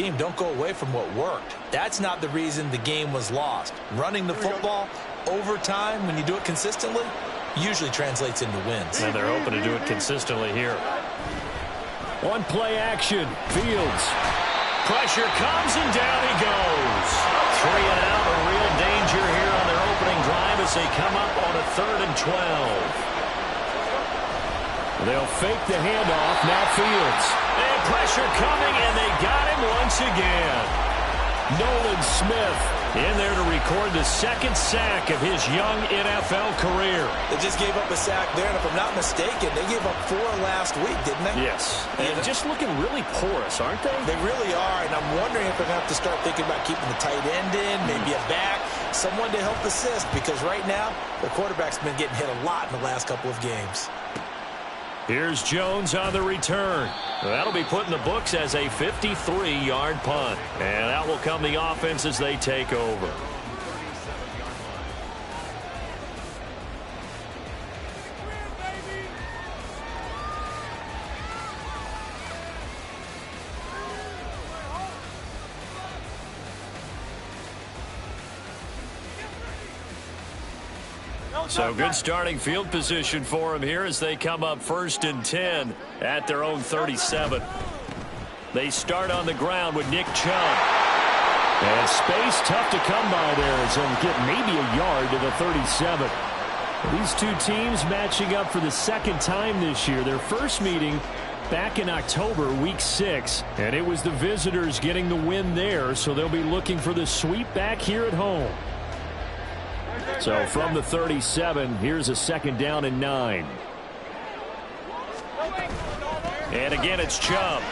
team don't go away from what worked. That's not the reason the game was lost. Running the football over time, when you do it consistently, usually translates into wins. And they're hoping to do it consistently here. On play action, Fields. Pressure comes and down he goes. 3 and out, a real danger here on their opening drive as they come up on a 3rd and 12. They'll fake the handoff, now Fields. And pressure coming, and they got him once again. Nolan Smith in there to record the 2nd sack of his young NFL career. They just gave up a sack there, and if I'm not mistaken, they gave up 4 last week, didn't they? Yes. And just looking really porous, aren't they? They really are, and I'm wondering if they're going to have to start thinking about keeping the tight end in, maybe a back, someone to help assist, because right now, their quarterback's been getting hit a lot in the last couple of games. Here's Jones on the return. That'll be put in the books as a 53-yard punt. And that will come the offense as they take over. So good starting field position for them here as they come up 1st and 10 at their own 37. They start on the ground with Nick Chubb. And space tough to come by there as they'll get maybe a yard to the 37. These two teams matching up for the 2nd time this year. Their first meeting back in October, week 6. And it was the visitors getting the win there, so they'll be looking for the sweep back here at home. So from the 37, here's a 2nd down and 9. And again, it's Chubb.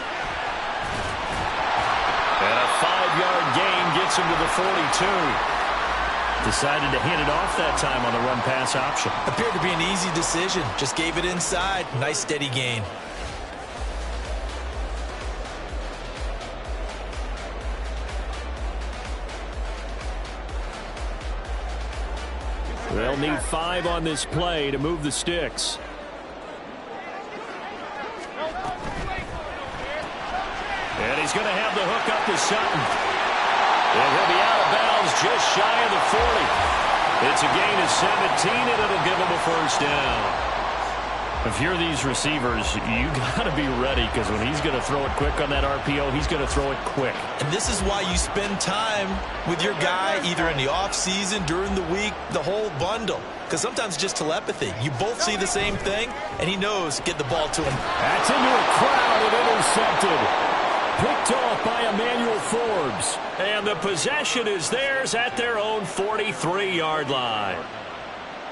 And a 5-yard gain gets him to the 42. Decided to hand it off that time on the run-pass option. Appeared to be an easy decision. Just gave it inside. Nice, steady gain. They'll need 5 on this play to move the sticks. And he's going to have the hook up to Sutton. And he'll be out of bounds just shy of the 40. It's a gain of 17, and it'll give him a 1st down. If you're these receivers, you got to be ready, because when he's going to throw it quick on that RPO, he's going to throw it quick. And this is why you spend time with your guy either in the offseason, during the week, the whole bundle. Because sometimes it's just telepathy. You both see the same thing, and he knows get the ball to him. That's into a crowd and intercepted. Picked off by Emmanuel Forbes. And the possession is theirs at their own 43-yard line.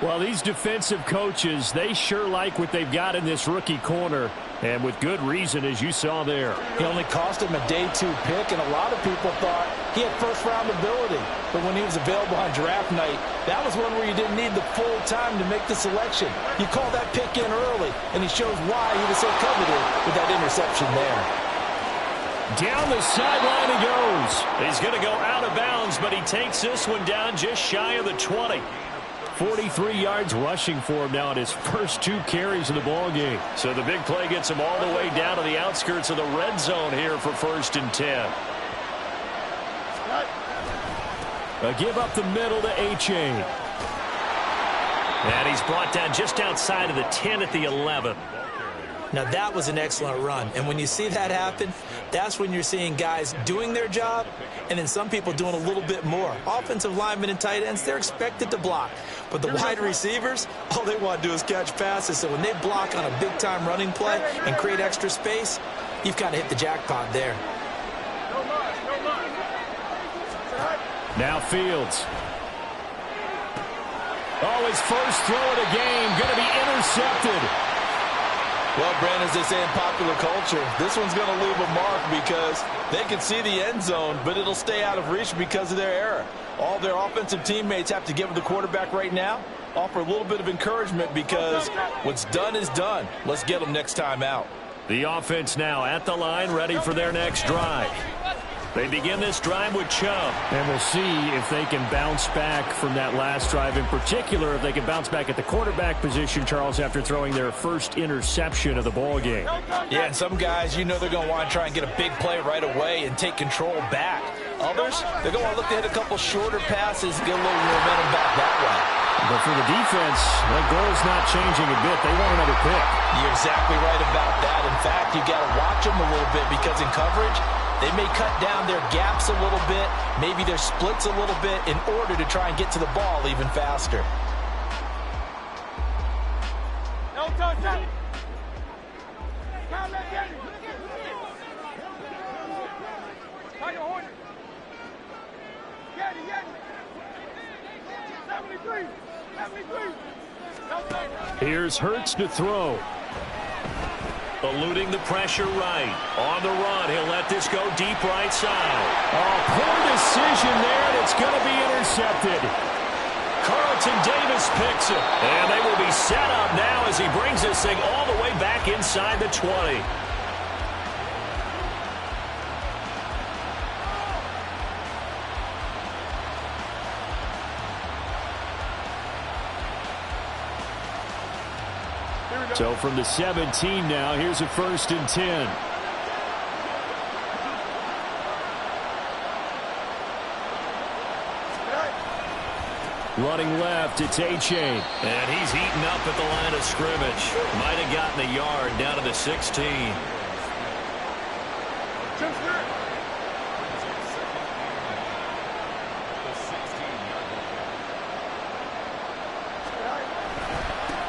Well, these defensive coaches, they sure like what they've got in this rookie corner, and with good reason, as you saw there. He only cost him a day 2 pick, and a lot of people thought he had first-round ability. But when he was available on draft night, that was one where you didn't need the full time to make the selection. You call that pick in early, and he shows why he was so coveted with that interception there. Down the sideline he goes. He's going to go out of bounds, but he takes this one down just shy of the 20. 43 yards rushing for him now in his first 2 carries of the ball game. So the big play gets him all the way down to the outskirts of the red zone here for 1st and 10. A give up the middle to H.A. And he's brought down just outside of the 10 at the 11. Now, that was an excellent run. And when you see that happen, that's when you're seeing guys doing their job and then some people doing a little bit more. Offensive linemen and tight ends, they're expected to block. But the wide receivers, all they want to do is catch passes. So when they block on a big-time running play and create extra space, you've kind of hit the jackpot there. Now Fields. Oh, his first throw of the game going to be intercepted. Well, Brandon, as they say in popular culture, this one's going to leave a mark because they can see the end zone, but it'll stay out of reach because of their error. All their offensive teammates have to give the quarterback right now, offer a little bit of encouragement because what's done is done. Let's get them next time out. The offense now at the line, ready for their next drive. They begin this drive with Chubb. And we'll see if they can bounce back from that last drive. In particular, if they can bounce back at the quarterback position, Charles, after throwing their first interception of the ball game. Yeah, and some guys, you know they're going to want to try and get a big play right away and take control back. Others, they're going to want to look to hit a couple shorter passes, get a little momentum back that way. But for the defense, that goal's not changing a bit. They want another pick. You're exactly right about that. In fact, you got to watch them a little bit because in coverage, they may cut down their gaps a little bit, maybe their splits a little bit in order to try and get to the ball even faster. Here's Hurts to throw. Eluding the pressure right. On the run, he'll let this go deep right side. Oh, poor decision there, and it's going to be intercepted. Carlton Davis picks it. And they will be set up now as he brings this thing all the way back inside the 20. So from the 17 now, here's a 1st and 10. Running left, it's A-Chain. And he's eaten up at the line of scrimmage. Might have gotten a yard down to the 16.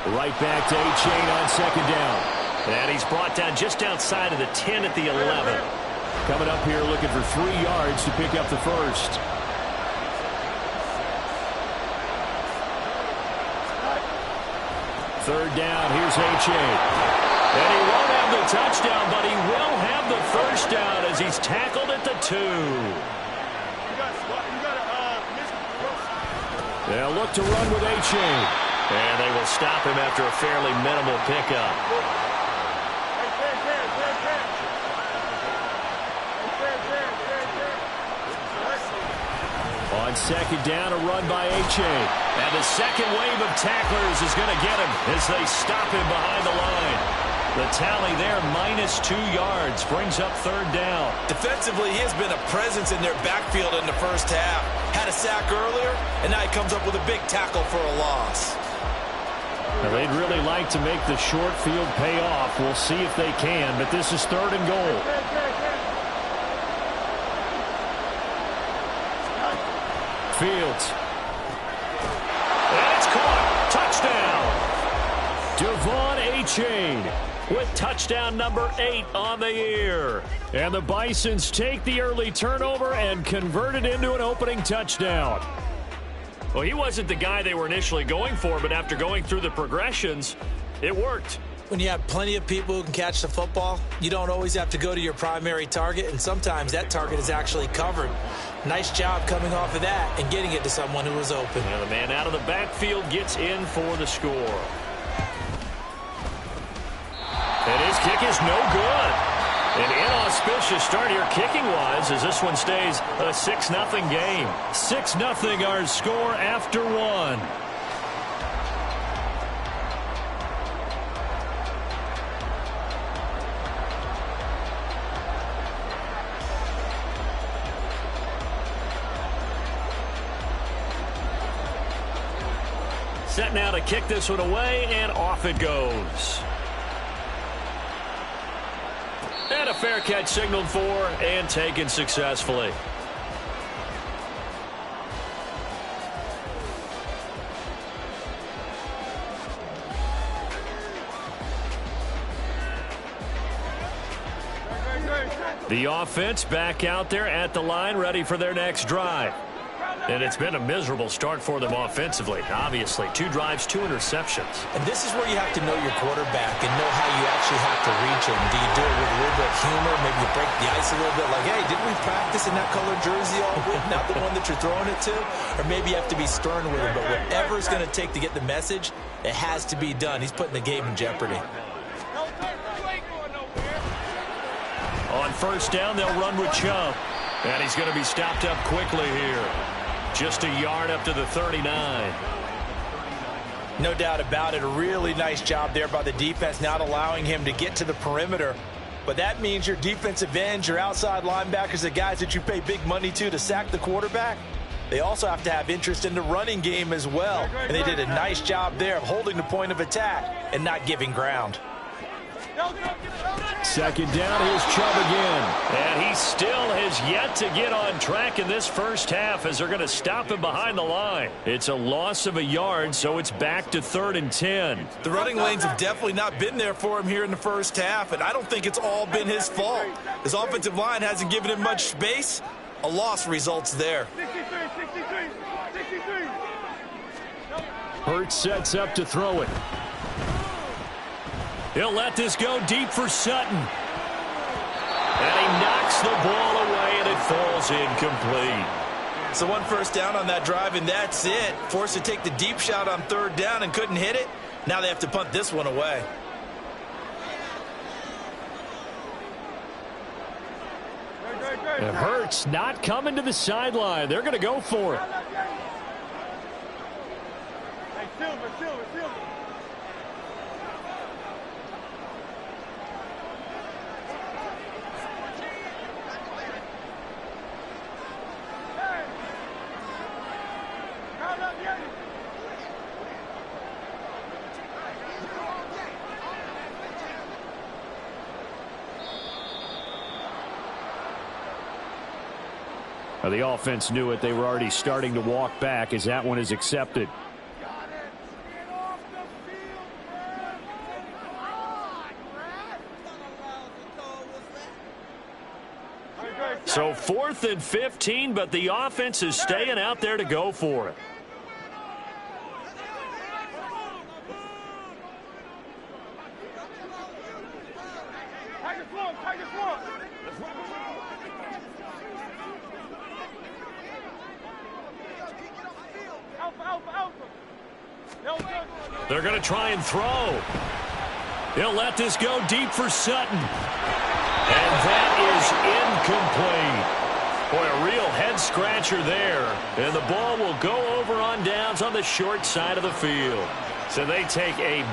Right back to A-Chain on 2nd down. And he's brought down just outside of the 10 at the 11. Coming up here looking for 3 yards to pick up the 1st. Third down, here's A-Chain. And he won't have the touchdown, but he will have the 1st down as he's tackled at the 2. They'll look to run with A-Chain. And they will stop him after a fairly minimal pickup. On 2nd down, a run by A-Chain. And the second wave of tacklers is going to get him as they stop him behind the line. The tally there, -2 yards, brings up 3rd down. Defensively, he has been a presence in their backfield in the first half. Had a sack earlier, and now he comes up with a big tackle for a loss. Now they'd really like to make the short field pay off. We'll see if they can, but this is 3rd and goal. Fields. And it's caught. Touchdown. Devon A-Chain with touchdown number 8 on the year. And the Bisons take the early turnover and convert it into an opening touchdown. Well, he wasn't the guy they were initially going for, but after going through the progressions, it worked. When you have plenty of people who can catch the football, you don't always have to go to your primary target, and sometimes that target is actually covered. Nice job coming off of that and getting it to someone who was open. And the man out of the backfield gets in for the score. And his kick is no good. An inauspicious start here kicking-wise as this one stays a 6-0 game. 6-0 our score after 1. Set now to kick this one away, and off it goes. And a fair catch signaled for and taken successfully. The offense back out there at the line, ready for their next drive. And it's been a miserable start for them offensively, obviously. 2 drives, 2 interceptions. And this is where you have to know your quarterback and know how you actually have to reach him. Do you do it with a little bit of humor? Maybe you break the ice a little bit like, hey, didn't we practice in that colored jersey all week? Not the one that you're throwing it to? Or maybe you have to be stern with him. But whatever it's going to take to get the message, it has to be done. He's putting the game in jeopardy. On 1st down, they'll run with Chubb. And he's going to be stopped up quickly here. Just a yard up to the 39. No doubt about it. A really nice job there by the defense, not allowing him to get to the perimeter. But that means your defensive ends, your outside linebackers, the guys that you pay big money to sack the quarterback, they also have to have interest in the running game as well. And they did a nice job there of holding the point of attack and not giving ground. Second down, here's Chubb again. And he still has yet to get on track in this first half as they're going to stop him behind the line. It's a loss of a yard, so it's back to 3rd and 10. The running lanes have definitely not been there for him here in the first half, and I don't think it's all been his fault. His offensive line hasn't given him much space. A loss results there. Hurts sets up to throw it. He'll let this go deep for Sutton. And he knocks the ball away, and it falls incomplete. So 1 first down on that drive, and that's it. Forced to take the deep shot on 3rd down and couldn't hit it. Now they have to punt this one away. And Hurts not coming to the sideline. They're going to go for it. The offense knew it. They were already starting to walk back as that one is accepted. So 4th and 15, but the offense is staying out there to go for it. They're going to try and throw. He'll let this go deep for Sutton. And that is incomplete. Boy, a real head-scratcher there. And the ball will go over on downs on the short side of the field. So they take a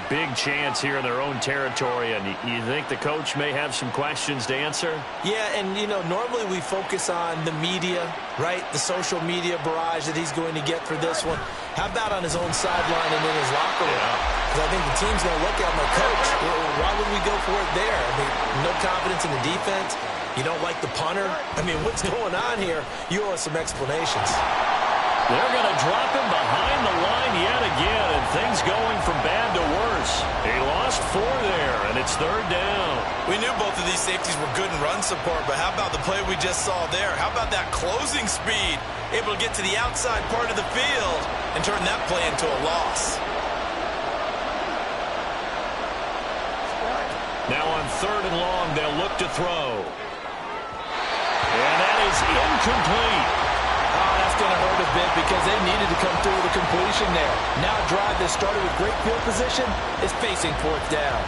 big chance here in their own territory. And you think the coach may have some questions to answer? Yeah, and, you know, normally we focus on the media, right? The social media barrage that he's going to get for this one. How about on his own sideline and in his locker room? Because I think the team's going to look at him like, Coach, why would we go for it there? I mean, no confidence in the defense. You don't like the punter. I mean, what's going on here? You owe us some explanations. They're going to drop him behind the line yet again, and things going from bad to worse. He lost 4 there, and it's 3rd down. We knew both of these safeties were good in run support, but how about the play we just saw there? How about that closing speed? Able to get to the outside part of the field and turn that play into a loss. Now on 3rd and long, they'll look to throw. And that is incomplete. Oh, that's going to hurt a bit because they needed to come through with a completion there. Now a drive that started with great field position is facing 4th down.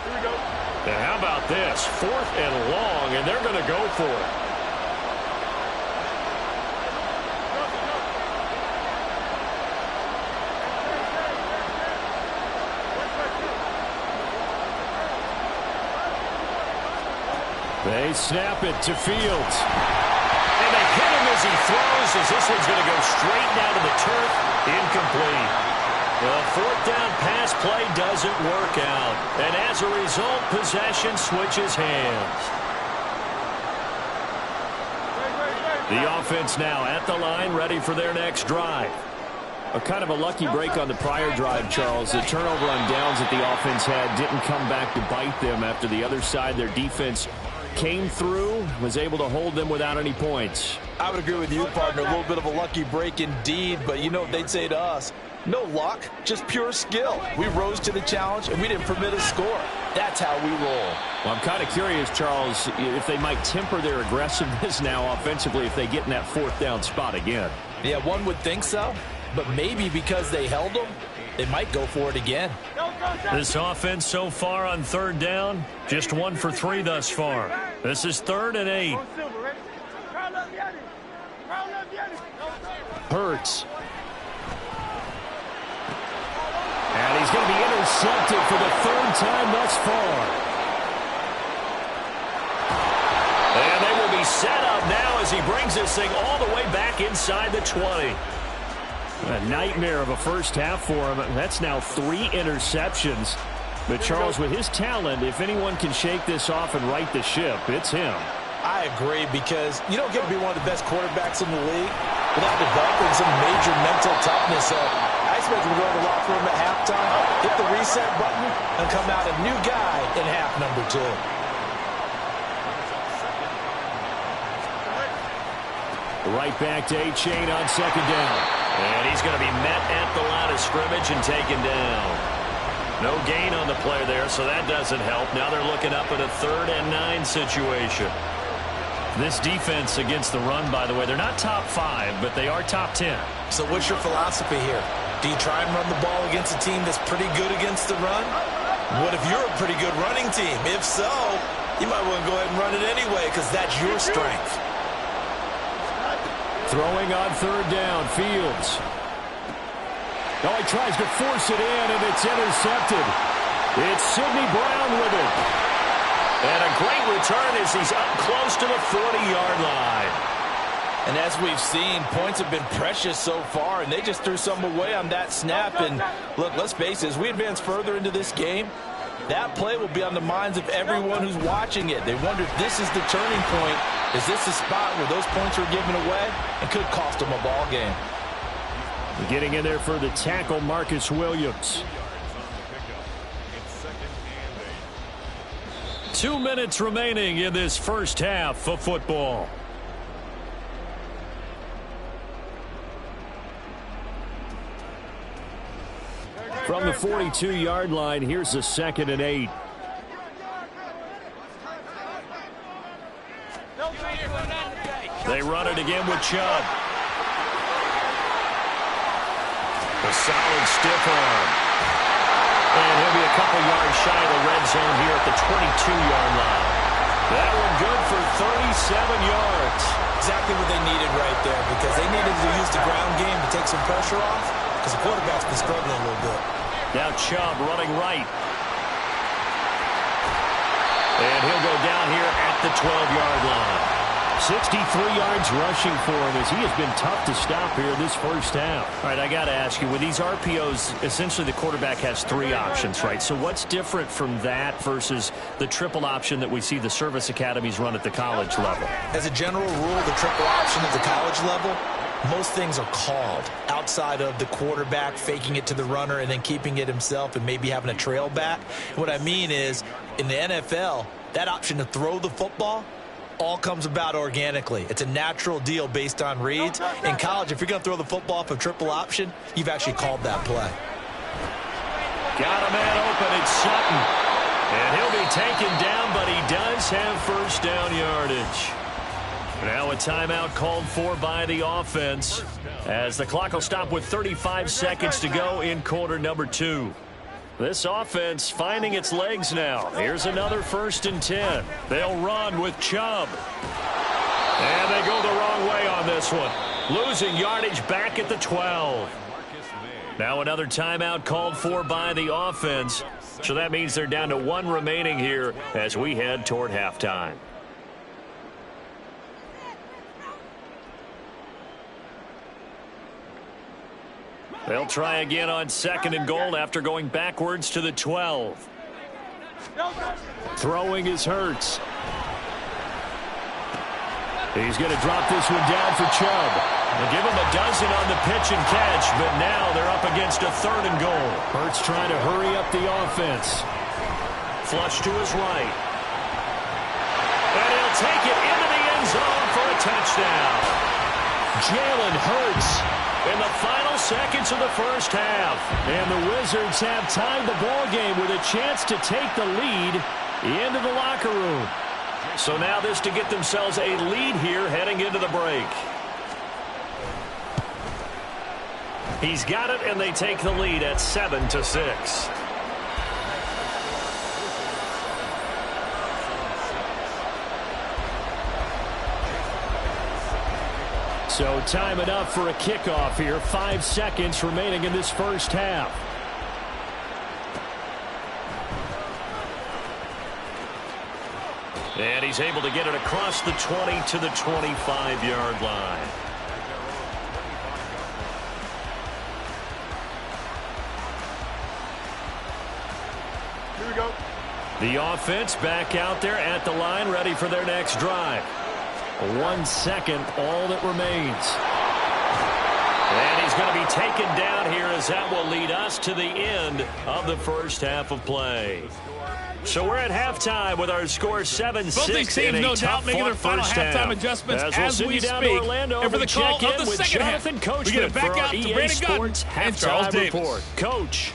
Here we go. Now how about this? 4th and long, and they're going to go for it. They snap it to Fields. And they hit him as he throws, as this one's going to go straight down to the turf. Incomplete. The 4th down pass play doesn't work out. And as a result, possession switches hands. The offense now at the line, ready for their next drive. A kind of a lucky break on the prior drive, Charles. The turnover on downs that the offense had didn't come back to bite them after the other side. Their defense came through, was able to hold them without any points. I would agree with you, partner. A little bit of a lucky break indeed, but you know what they'd say to us? No luck, just pure skill. We rose to the challenge, and we didn't permit a score. That's how we roll. Well, I'm kind of curious, Charles, if they might temper their aggressiveness now offensively if they get in that 4th down spot again. Yeah, one would think so, but maybe because they held them, they might go for it again. This offense so far on third down, just 1 for 3 thus far. This is 3rd and 8. Hurts. And he's going to be intercepted for the 3rd time thus far. And they will be set up now as he brings this thing all the way back inside the 20. A nightmare of a first half for him. That's now 3 interceptions. But Charles, with his talent, if anyone can shake this off and right the ship, it's him. I agree, because you don't get to be one of the best quarterbacks in the league without developing some major mental toughness. So I expect him to go to the locker room at halftime, hit the reset button, and come out a new guy in half number 2. Right back to A-Chain on 2nd down. And he's going to be met at the line of scrimmage and taken down. No gain on the play there, so that doesn't help. Now they're looking up at a 3rd and 9 situation. This defense against the run, by the way, they're not top 5, but they are top 10. So what's your philosophy here? Do you try and run the ball against a team that's pretty good against the run? What if you're a pretty good running team? If so, you might want to go ahead and run it anyway, because that's your strength. Throwing on 3rd down, Fields. Oh, he tries to force it in, and it's intercepted. It's Sidney Brown with it. And a great return as he's up close to the 40-yard line. And as we've seen, points have been precious so far, and they just threw some away on that snap. And look, let's face it, as we advance further into this game, that play will be on the minds of everyone who's watching it. They wonder if this is the turning point. Is this the spot where those points are given away and could cost them a ball game? Getting in there for the tackle, Marcus Williams. 2 minutes remaining in this first half of football. From the 42-yard line, here's the 2nd and 8. They run it again with Chubb. A solid stiff arm. And he'll be a couple yards shy of the red zone here at the 22-yard line. That one good for 37 yards. Exactly what they needed right there, because they needed to use the ground game to take some pressure off, because the quarterback's been struggling a little bit. Now Chubb running right. And he'll go down here at the 12-yard line. 63 yards rushing for him as he has been tough to stop here this first half. All right, I got to ask you, with these RPOs, essentially the quarterback has 3 options, right? So what's different from that versus the triple option that we see the service academies run at the college level? As a general rule, the triple option at the college level, most things are called outside of the quarterback faking it to the runner and then keeping it himself and maybe having a trail back. What I mean is, in the NFL, that option to throw the football all comes about organically. It's a natural deal based on reads. In college, if you're going to throw the football off a triple option, you've actually called that play. Got a man open. It's Sutton. And he'll be taken down, but he does have first down yardage. Now a timeout called for by the offense as the clock will stop with 35 seconds to go in quarter number 2. This offense finding its legs now. Here's another 1st and 10. They'll run with Chubb. And they go the wrong way on this one. Losing yardage back at the 12. Now another timeout called for by the offense. So that means they're down to 1 remaining here as we head toward halftime. They'll try again on 2nd and goal after going backwards to the 12. Throwing is Hurts. He's going to drop this one down for Chubb. They'll give him a dozen on the pitch and catch, but now they're up against a 3rd and goal. Hurts trying to hurry up the offense. Flush to his right. And he'll take it into the end zone for a touchdown. Jalen Hurts in the final seconds of the first half. And the Wizards have tied the ball game with a chance to take the lead into the locker room. So now this to get themselves a lead here heading into the break. He's got it, and they take the lead at 7-6. So time enough for a kickoff here. 5 seconds remaining in this first half. And he's able to get it across the 20 to the 25-yard line. Here we go. The offense back out there at the line, ready for their next drive. 1 second, all that remains. And he's going to be taken down here as that will lead us to the end of the first half of play. So we're at halftime with our score 7-6. Both these teams, no doubt, making their final halftime adjustments as we speak. And for the call of the second half, we get it back out to Brandon Gunn and Charles Davis. Coach.